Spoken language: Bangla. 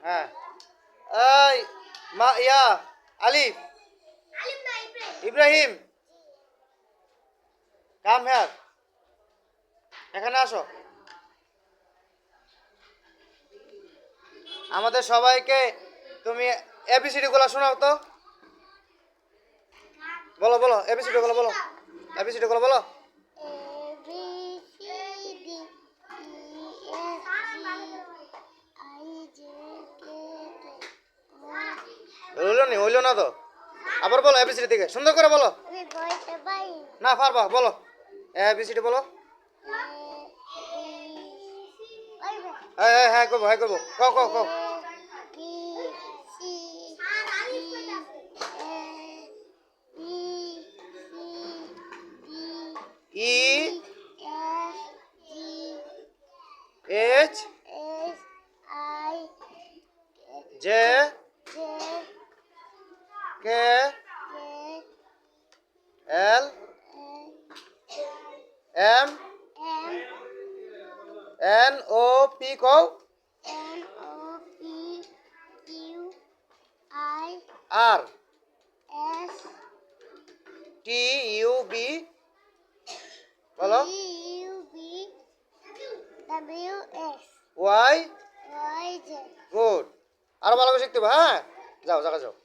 হ্যাঁ এই মা আলিফ ইব্রাহিম কাম হেয়ার এখানে আসো আমাদের সবাইকে তুমি এবিসিডি গুলো শোনাও তো বলো বলো এবিসিডি গুলো বলো এবিসিডি গুলো বলো হইলো না তো আবার বলো এবিসিডি থেকে সুন্দর করে বলো না পারবা বলো এবিসিডি বলো হ্যাঁ হ্যাঁ করবো হ্যাঁ করবো কও কও কও E H J K L M N O P কও আর টি ইউ বি বলো ওয়াই গুড আরো ভালো করে শিখতে হবে হ্যাঁ যাও যাও যাও